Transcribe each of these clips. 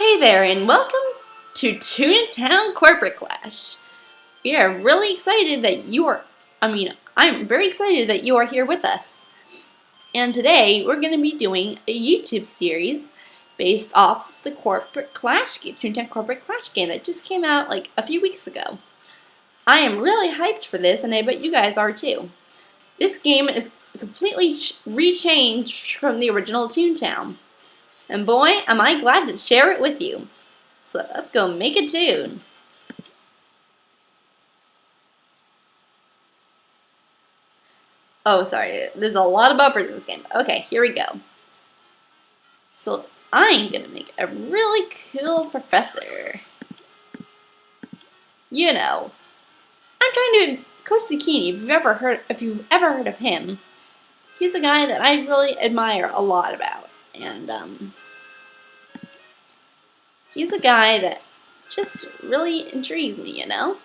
Hey there, and welcome to Toontown Corporate Clash. We are really excited that I'm very excited that you are here with us. And today, we're going to be doing a YouTube series based off the Corporate Clash game, Toontown Corporate Clash game that just came out like a few weeks ago. I am really hyped for this, and I bet you guys are too. This game is completely rechanged from the original Toontown. And boy, am I glad to share it with you. So let's go make a tune. Oh, sorry, there's a lot of buffers in this game. Okay, here we go. So I'm gonna make a really cool professor. You know, I'm trying to Coach Zucchini. If you've ever heard of him, he's a guy that I really admire a lot about, and he's a guy that just really intrigues me, you know.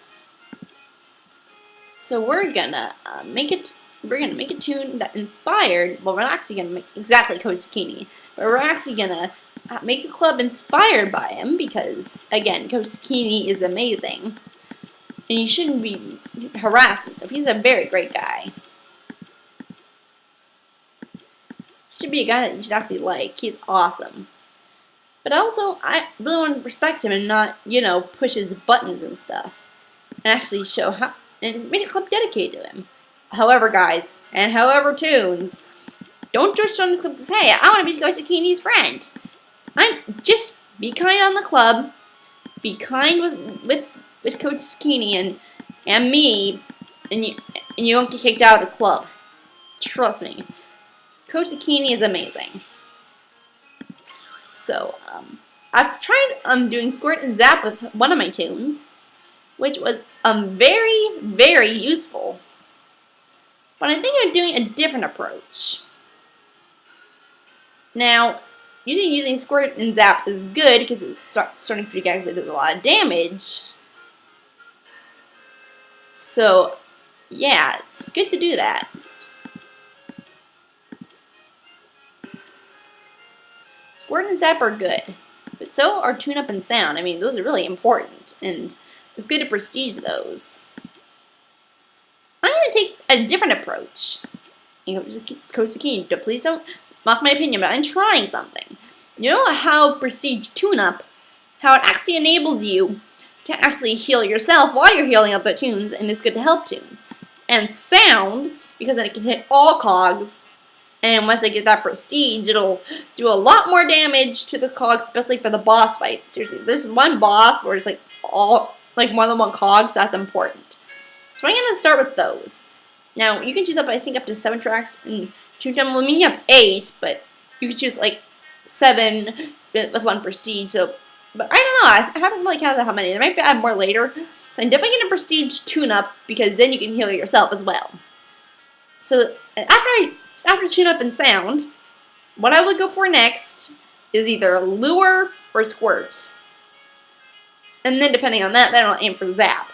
So we're gonna make a tune that inspired. Well, we're not actually gonna make exactly Coach Zucchini, but we're actually gonna make a club inspired by him because, again, Coach Zucchini is amazing, and you shouldn't be harassed and stuff. He's a very great guy. Should be a guy that you should actually like. He's awesome. But also, I really want to respect him and not, you know, push his buttons and stuff. And actually show how, and make a club dedicated to him. However, guys, and however, Toons, don't just join this club to say, I want to be Coach Zucchini's friend. Just be kind on the club. Be kind with Coach Zucchini and me, and you won't get kicked out of the club. Trust me. Coach Zucchini is amazing. So, I've tried doing Squirt and Zap with one of my tunes, which was very, very useful. But I think I'm doing a different approach. Now, using Squirt and Zap is good because it's starting to get does a lot of damage. So, yeah, it's good to do that. Squirt and Zap are good, but so are Tune Up and Sound. I mean, those are really important, and it's good to prestige those. I'm going to take a different approach. You know, Coach Zucchini, please don't mock my opinion, but I'm trying something. You know how prestige Tune Up, how it actually enables you to actually heal yourself while you're healing up the tunes, and it's good to help tunes. And Sound, because then it can hit all cogs. And once I get that prestige, it'll do a lot more damage to the cogs, especially for the boss fight. Seriously, there's one boss where it's like more than one cogs. That's important. So I'm gonna start with those. Now you can choose up, I think, up to 7 tracks in Toontown. Well, I mean, you have 8, but you can choose like 7 with 1 prestige. So, but I don't know. I haven't really counted how many. There might be add more later. So I'm definitely gonna prestige Tune Up because then you can heal yourself as well. So after Tune Up and Sound, what I would go for next is either Lure or Squirt. And then depending on that, then I'll aim for Zap.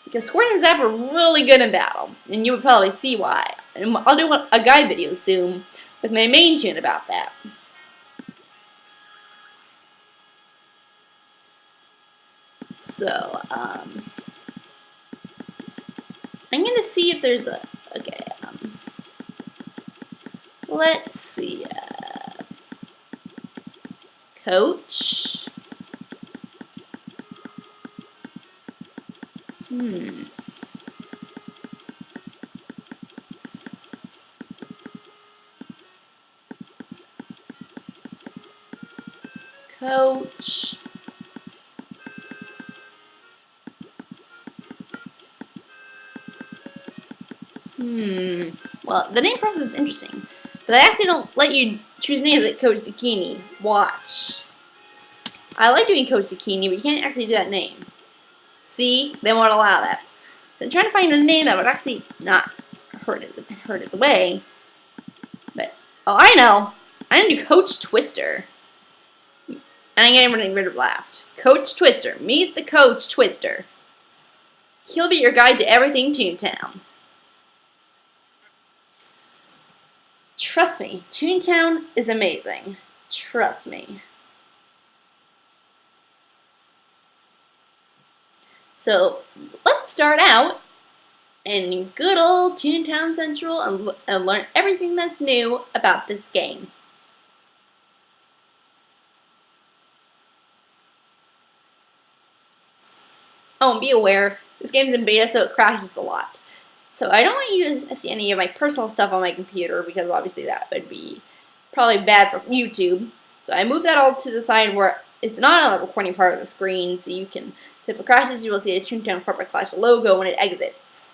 Because Squirt and Zap are really good in battle, and you would probably see why. And I'll do a guide video soon with my main tune about that. So, I'm going to see if there's a... Okay, let's see, Coach. Coach. Well, the name process is interesting. But I actually don't let you choose names like Coach Zucchini. Watch. I like doing Coach Zucchini, but you can't actually do that name. See? They won't allow that. So I'm trying to find a name that would actually not hurt his way. But, oh, I know. I'm going to do Coach Twister. And I'm getting rid of last. Coach Twister. Meet the Coach Twister. He'll be your guide to everything Toontown. Trust me, Toontown is amazing. Trust me. So let's start out in good old Toontown Central and learn everything that's new about this game. Oh, and be aware, this game's in beta, so it crashes a lot. So I don't want you to see any of my personal stuff on my computer, because obviously that would be probably bad for YouTube. So I moved that all to the side where it's not on the recording part of the screen, so you can, so if it crashes, you will see the Toontown Corporate Clash logo when it exits.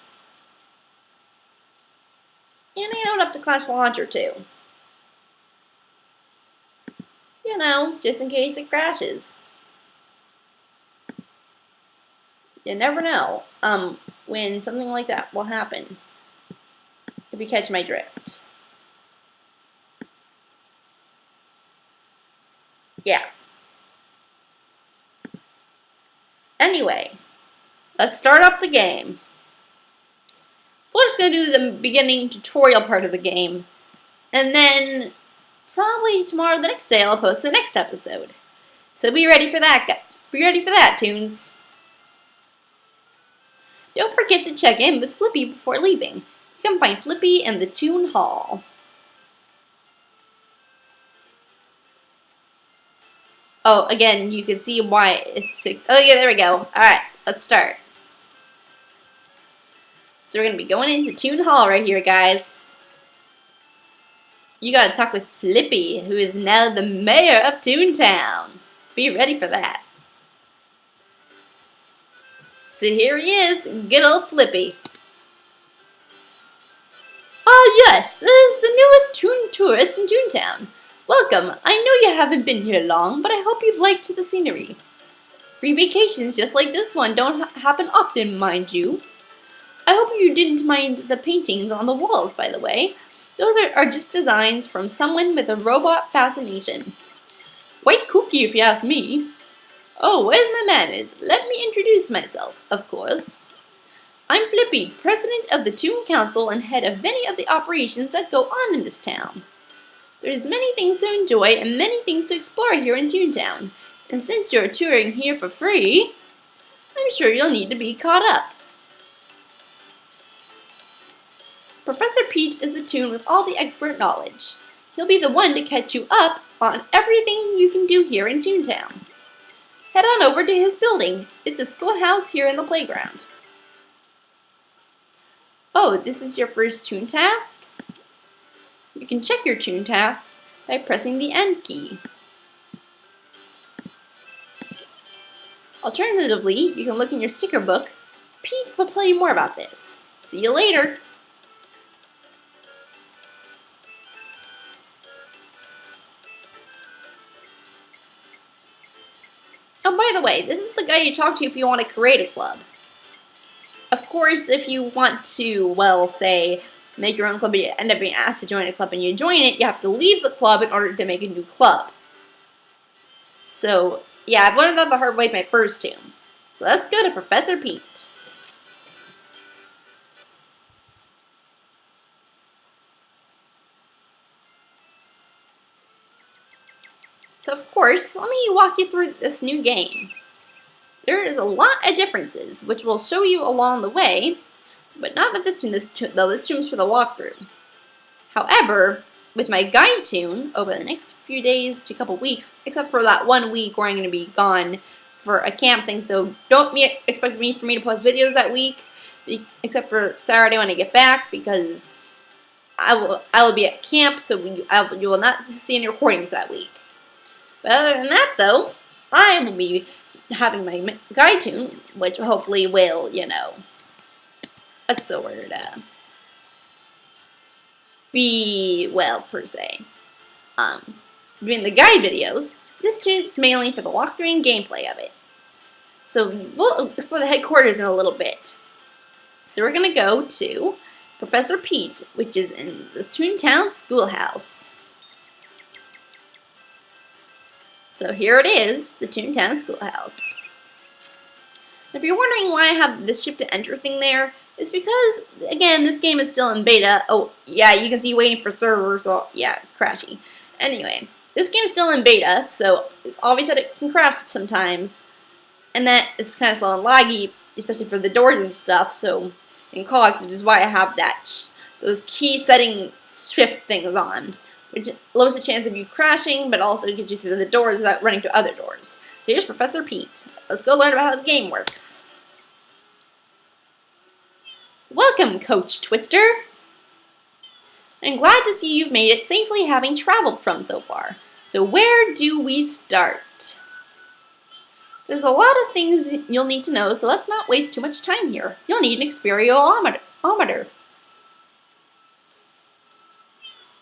And I open up the Clash Launcher too. You know, just in case it crashes. You never know when something like that will happen, if you catch my drift. Yeah. Anyway, let's start up the game. We're just going to do the beginning tutorial part of the game, and then probably tomorrow or the next day I'll post the next episode. So be ready for that, guys. Be ready for that, Toons. Don't forget to check in with Flippy before leaving. You can find Flippy in the Toon Hall. Oh, again, you can see why it's 6. Oh, yeah, there we go. Alright, let's start. So we're going to be going into Toon Hall right here, guys. You gotta talk with Flippy, who is now the mayor of Toontown. Be ready for that. So here he is, good old Flippy. Ah yes, this is the newest Toon tourist in Toontown. Welcome, I know you haven't been here long, but I hope you've liked the scenery. Free vacations just like this one don't happen often, mind you. I hope you didn't mind the paintings on the walls, by the way. Those are just designs from someone with a robot fascination. Quite kooky if you ask me. Oh, where's my manners? Let me introduce myself, of course. I'm Flippy, president of the Toon Council and head of many of the operations that go on in this town. There's many things to enjoy and many things to explore here in Toontown. And since you're touring here for free, I'm sure you'll need to be caught up. Professor Pete is the Toon with all the expert knowledge. He'll be the one to catch you up on everything you can do here in Toontown. Head on over to his building. It's a schoolhouse here in the playground. Oh, this is your first Toon task? You can check your Toon tasks by pressing the End key. Alternatively, you can look in your sticker book. Pete will tell you more about this. See you later! Oh, by the way, this is the guy you talk to if you want to create a club. Of course, if you want to, well, say, make your own club, but you end up being asked to join a club and you join it, you have to leave the club in order to make a new club. So, yeah, I've learned that the hard way with my first Toon. So let's go to Professor Pete. So of course, let me walk you through this new game. There is a lot of differences, which we'll show you along the way, but not with this Toon, though this Toon's for the walkthrough. However, with my guide Toon, over the next few days to a couple weeks, except for that 1 week where I'm going to be gone for a camp thing, so don't expect for me to post videos that week, except for Saturday when I get back, because I will be at camp, so you will not see any recordings that week. But other than that, though, I will be having my guide Toon, which hopefully will, you know, what's the word, be, well, per se. Doing the guide videos, this Toon is mainly for the walkthrough and gameplay of it. So we'll explore the headquarters in a little bit. So we're going to go to Professor Pete, which is in the Toontown Schoolhouse. So here it is, the Toontown Schoolhouse. If you're wondering why I have this shift to enter thing there, it's because, again, this game is still in beta. Oh, yeah, you can see waiting for servers, so, yeah, crashy. Anyway, this game is still in beta, so it's obvious that it can crash sometimes, and that it's kind of slow and laggy. especially for the doors and stuff. So in cogs, which is why I have those key setting shift things on, which lowers the chance of you crashing, but also gets you through the doors without running to other doors. So here's Professor Pete. Let's go learn about how the game works. Welcome, Coach Twister. I'm glad to see you've made it safely, having traveled from so far. So where do we start? There's a lot of things you'll need to know, so let's not waste too much time here. You'll need an experiometer.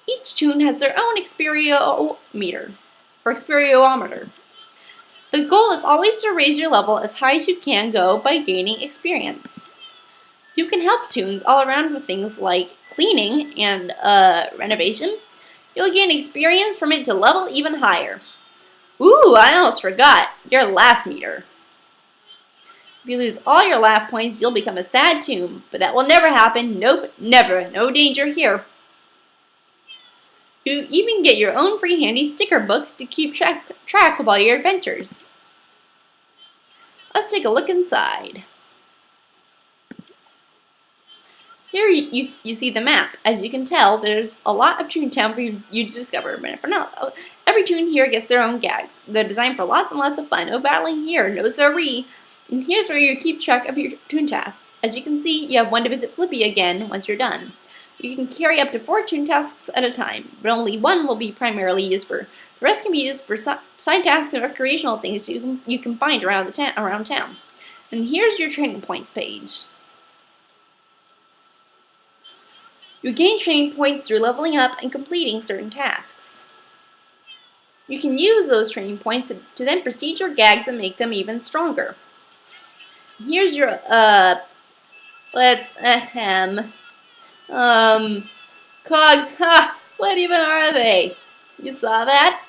Each toon has their own experiometer. The goal is always to raise your level as high as you can go by gaining experience. You can help toons all around with things like cleaning and renovation. You'll gain experience from it to level even higher. Ooh, I almost forgot, your laugh meter. If you lose all your laugh points, you'll become a sad toon, but that will never happen. Nope, never. No danger here. You even get your own free handy sticker book to keep track of all your adventures. Let's take a look inside. Here you see the map. As you can tell, there's a lot of Toontown for you to discover, but for now, every toon here gets their own gags. They're designed for lots and lots of fun. No battling here, no siree. And here's where you keep track of your toon tasks. As you can see, you have one to visit Flippy again once you're done. You can carry up to 4 toon tasks at a time, but only one will be primarily used for. The rest can be used for side tasks and recreational things you can find around town. And here's your training points page. You gain training points through leveling up and completing certain tasks. You can use those training points to then prestige your gags and make them even stronger. Here's your, cogs, ha! What even are they? You saw that?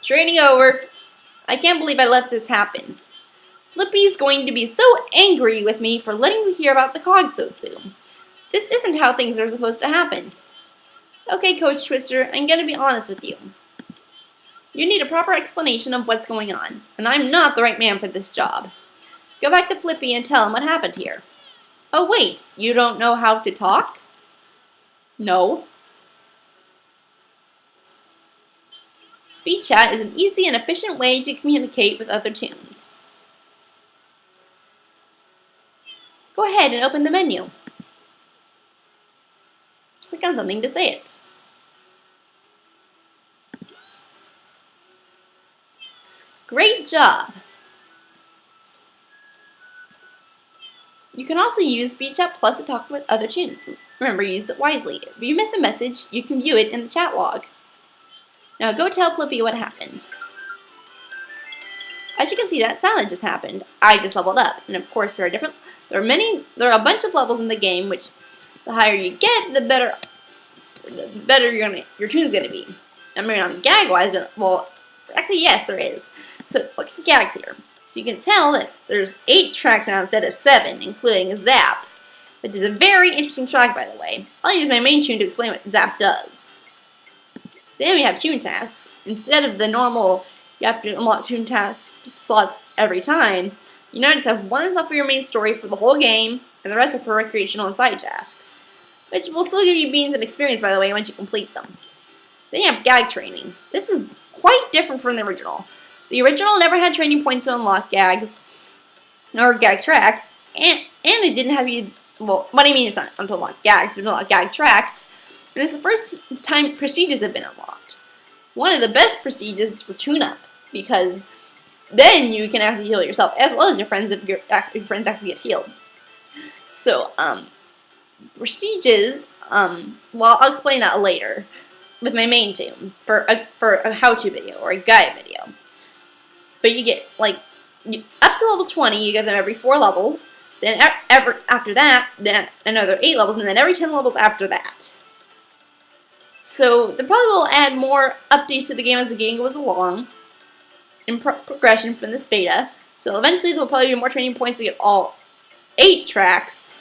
Training over. I can't believe I let this happen. Flippy's going to be so angry with me for letting me hear about the cogs so soon. This isn't how things are supposed to happen. Okay, Coach Twister, I'm going to be honest with you. You need a proper explanation of what's going on, and I'm not the right man for this job. Go back to Flippy and tell him what happened here. Oh wait, you don't know how to talk? No. Speed chat is an easy and efficient way to communicate with other toons. Go ahead and open the menu. Click on something to say it. Great job! You can also use Speed Chat Plus to talk with other toons. Remember, use it wisely. If you miss a message, you can view it in the chat log. Now go tell Flippy what happened. As you can see, that silent just happened. I just leveled up, and of course there are a bunch of levels in the game, which the higher you get, the better your toon's gonna be. I mean, on gag-wise, but, well, actually, yes, there is. So, look at gags here. So you can tell that there's 8 tracks now instead of 7, including Zap, which is a very interesting track, by the way. I'll use my main toon to explain what Zap does. Then we have toon tasks. Instead of the normal, you have to unlock toon task slots every time, you now just have one slot for your main story for the whole game, and the rest are for recreational and side tasks, which will still give you beans and experience, by the way, once you complete them. Then you have gag training. This is quite different from the original. The original never had training points to unlock gags, or gag tracks, and it didn't have you, well, what I mean is not to unlock gags, but to unlock gag tracks, and it's the first time prestiges have been unlocked. One of the best prestiges is for tune-up, because then you can actually heal yourself, as well as your friends if your friends actually get healed. So, prestiges, well, I'll explain that later with my main toon for a how-to video or a guide video. But you get, like, up to level 20, you get them every 4 levels. Then after that, then another 8 levels, and then every 10 levels after that. So they probably will add more updates to the game as the game goes along in progression from this beta. So eventually there will probably be more training points to get all 8 tracks.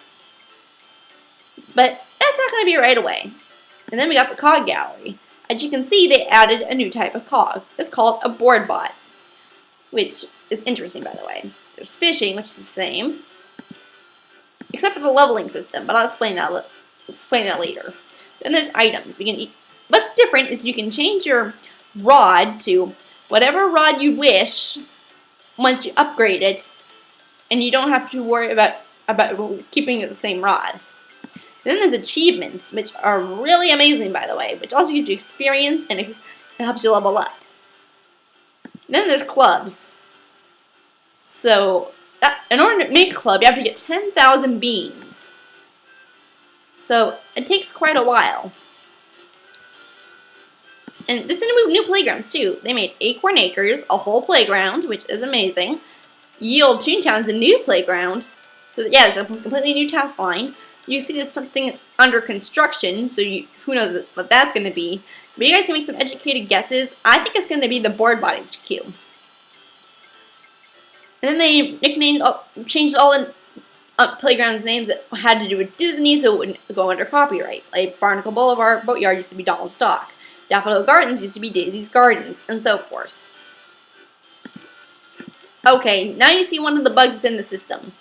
But that's not going to be right away. And then we got the cog gallery. As you can see, they added a new type of cog. It's called a board bot, which is interesting, by the way. There's fishing, which is the same, except for the leveling system, but I'll explain that later. Then there's items. What's different is you can change your rod to whatever rod you wish once you upgrade it, and you don't have to worry about keeping it the same rod. Then there's achievements, which are really amazing, by the way, which also gives you experience and it helps you level up. Then there's clubs. So, in order to make a club, you have to get 10,000 beans. So, it takes quite a while. And there's new playgrounds, too. They made Acorn Acres, a whole playground, which is amazing. Yield Toontown's a new playground. So, yeah, it's a completely new task line. You see there's something under construction, so who knows what that's going to be. But you guys can make some educated guesses. I think it's going to be the Boardbot HQ. And then they changed all the playgrounds' names that had to do with Disney, so it wouldn't go under copyright. Like Barnacle Boulevard Boatyard used to be Donald's Dock. Daffodil Gardens used to be Daisy's Gardens, and so forth. Okay, now you see one of the bugs within the system.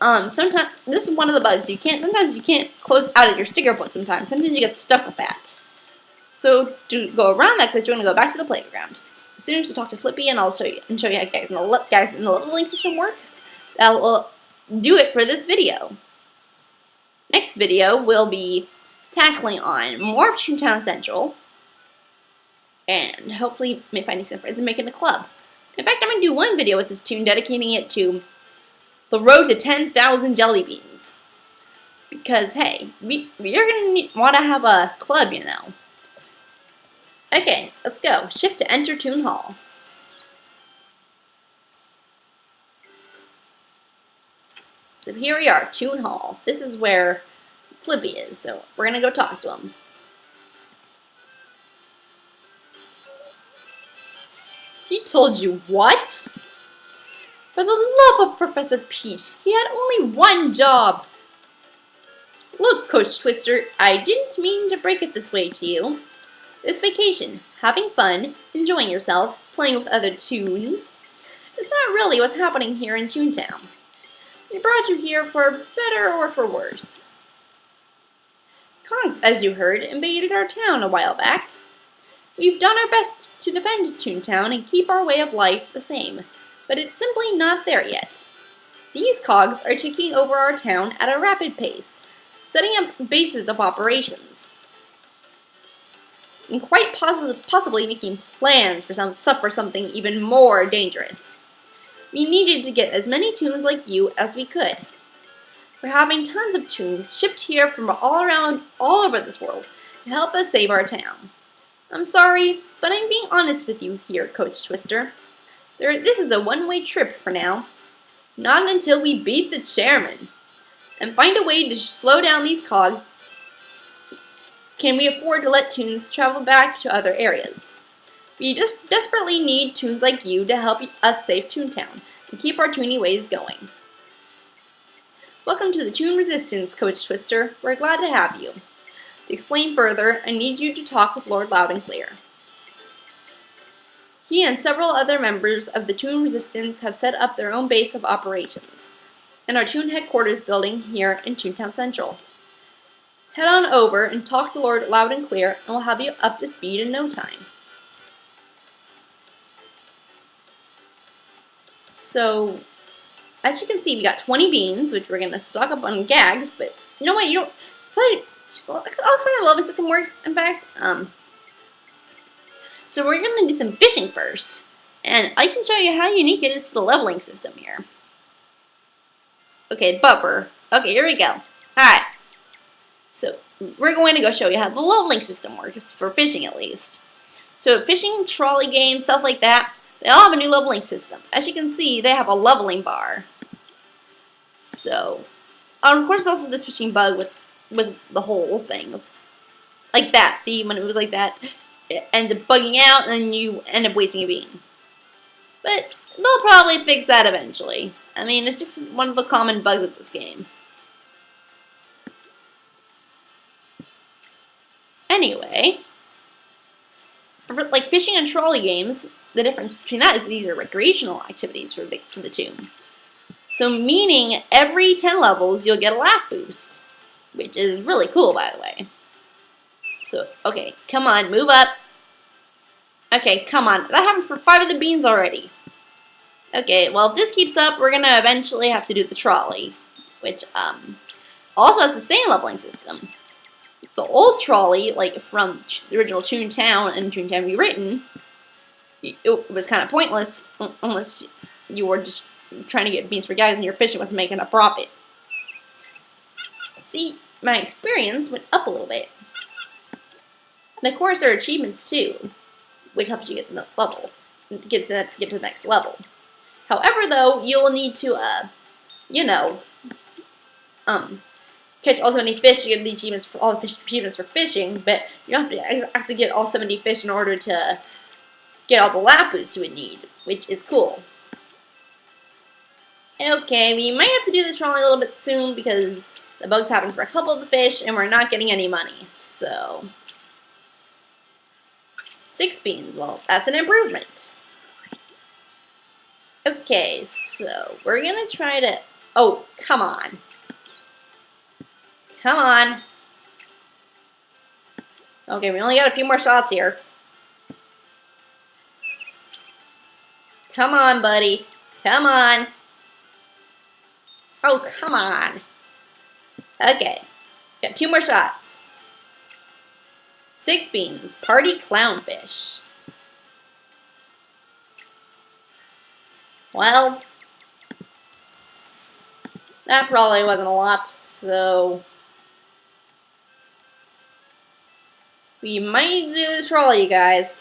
Sometimes this is one of the bugs. Sometimes you can't close out of your sticker book. Sometimes you get stuck with that. So to go around that glitch, you're going to go back to the playground. As soon as you talk to Flippy, and I'll show you how guys in the leveling system works. That will do it for this video. Next video will be tackling on more of Toontown Central, and hopefully finding some friends and making a club. In fact, I'm going to do one video with this tune dedicating it to the road to 10,000 jelly beans. Because, hey, you're going to want to have a club, you know. Okay, let's go. Shift to enter Toon Hall. So here we are, Toon Hall. This is where Flippy is, so we're going to go talk to him. He told you what? For the love of Professor Peach, he had only one job. Look, Coach Twister, I didn't mean to break it this way to you. This vacation, having fun, enjoying yourself, playing with other toons, it's not really what's happening here in Toontown. We brought you here for better or for worse. Kongs, as you heard, invaded our town a while back. We've done our best to defend Toontown and keep our way of life the same, but it's simply not there yet. These cogs are taking over our town at a rapid pace, setting up bases of operations, and quite possibly making plans for something even more dangerous. We needed to get as many toons like you as we could. We're having tons of toons shipped here from all over this world to help us save our town. I'm sorry, but I'm being honest with you here, Coach Twister. This is a one-way trip for now. Not until we beat the chairman and find a way to slow down these cogs can we afford to let toons travel back to other areas. We just desperately need toons like you to help us save Toontown and keep our toony ways going. Welcome to the Toon Resistance, Coach Twister. We're glad to have you. To explain further, I need you to talk with Lord Loud and Clear. He and several other members of the Toon Resistance have set up their own base of operations in our Toon headquarters building here in Toontown Central. Head on over and talk to Lord Loud and Clear, and we'll have you up to speed in no time. So, as you can see, we got 20 beans, which we're going to stock up on gags, but you know what, you don't... I'll explain how the level system works, in fact. So we're going to do some fishing first, and I can show you how unique it is to the leveling system here. Okay, buffer. Okay, here we go. Alright. So, we're going to go show you how the leveling system works, for fishing at least. So, fishing, trolley games, stuff like that, they all have a new leveling system. As you can see, they have a leveling bar. So, of course, there's also this fishing bug with the holes things. Like that. See, when it was like that, it ends up bugging out, and then you end up wasting a bean. But they'll probably fix that eventually. I mean, it's just one of the common bugs of this game. Anyway, for like fishing and trolley games, the difference between that is these are recreational activities for the toon. So meaning every 10 levels you'll get a lap boost, which is really cool, by the way. So, okay, come on, move up. Okay, come on. That happened for 5 of the beans already. Okay, well, if this keeps up, we're gonna eventually have to do the trolley, which, also has the same leveling system. The old trolley, like, from the original Toontown and Toontown Rewritten, it was kind of pointless unless you were just trying to get beans for guys and your fishing wasn't making a profit. See, my experience went up a little bit. And of course there are achievements too, which helps you get to the level, get to the next level. However though, you'll need to, catch all 70 fish to get the achievements for all the achievements for fishing, but you don't have to actually get all 70 fish in order to get all the lap boosts you would need, which is cool. Okay, we might have to do the trolley a little bit soon because the bugs happen for a couple of the fish and we're not getting any money, so 6 beans, well, that's an improvement. Okay, so we're gonna try to, oh, come on. Come on. Okay, we only got a few more shots here. Come on, buddy. Come on. Oh, come on. Okay, got 2 more shots. 6 beans, party clownfish. Well, that probably wasn't a lot, so we might do the trolley, you guys.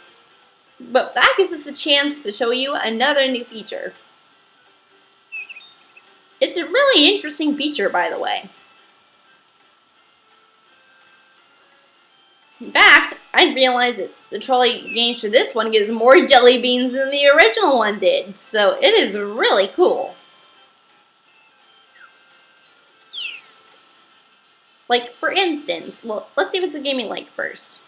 But that gives us a chance to show you another new feature. It's a really interesting feature, by the way. In fact, I realized that the trolley games for this one gives more jelly beans than the original one did, so it is really cool. Like, for instance, well, let's see if it's a gaming like first.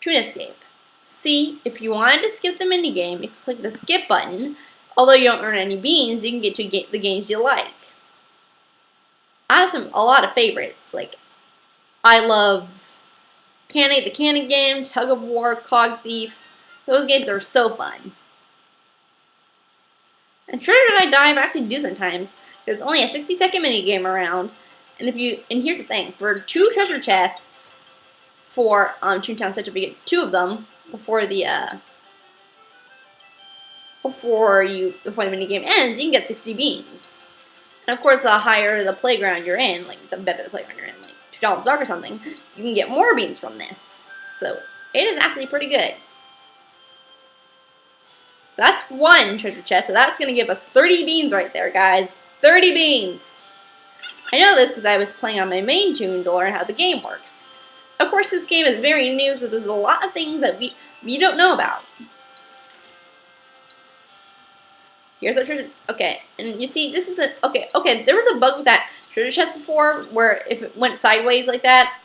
Toon Escape. See, if you wanted to skip the minigame, you click the skip button. Although you don't earn any beans, you can get to the games you like. I have a lot of favorites, like I love the Cannon game, Tug of War, Cog Thief. Those games are so fun. And Treasure Did I Die, I've actually do sometimes, because it's only a 60-second minigame around. And here's the thing, for 2 treasure chests for Toontown Central, if you get 2 of them before the minigame ends, you can get 60 beans. And of course, the higher the playground you're in, like the better the playground you're in, like $2 Dark or something, you can get more beans from this. So it is actually pretty good. That's 1 treasure chest, so that's going to give us 30 beans right there, guys. 30 beans! I know this because I was playing on my main Toon to learn how the game works. Of course, this game is very new, so there's a lot of things that we don't know about. Here's our treasure. Okay, and you see, this is a okay. There was a bug with that treasure chest before, where if it went sideways like that,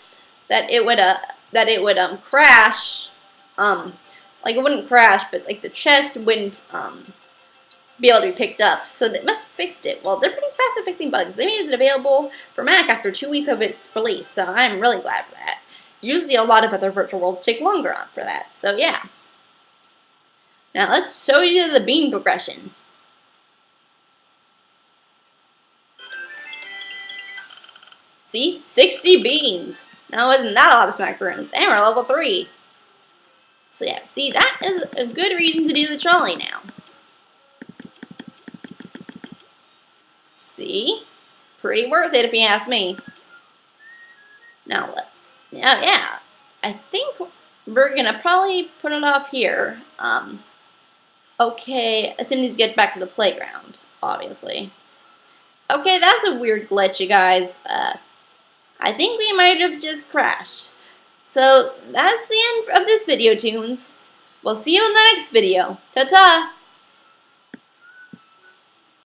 it would crash. Like it wouldn't crash, but like the chest wouldn't be able to be picked up. So they must have fixed it. Well, they're pretty fast at fixing bugs. They made it available for Mac after 2 weeks of its release, so I'm really glad for that. Usually, a lot of other virtual worlds take longer for that. So yeah. Now let's show you the bean progression. See? 60 beans! Now isn't that a lot of smackaroons? And we're level 3. So yeah, see, that is a good reason to do the trolley now. See? Pretty worth it if you ask me. Now, yeah, I think we're gonna probably put it off here. Okay, as soon as you get back to the playground, obviously. Okay, that's a weird glitch, you guys. I think we might have just crashed. So, that's the end of this video, Toons. We'll see you in the next video. Ta-ta!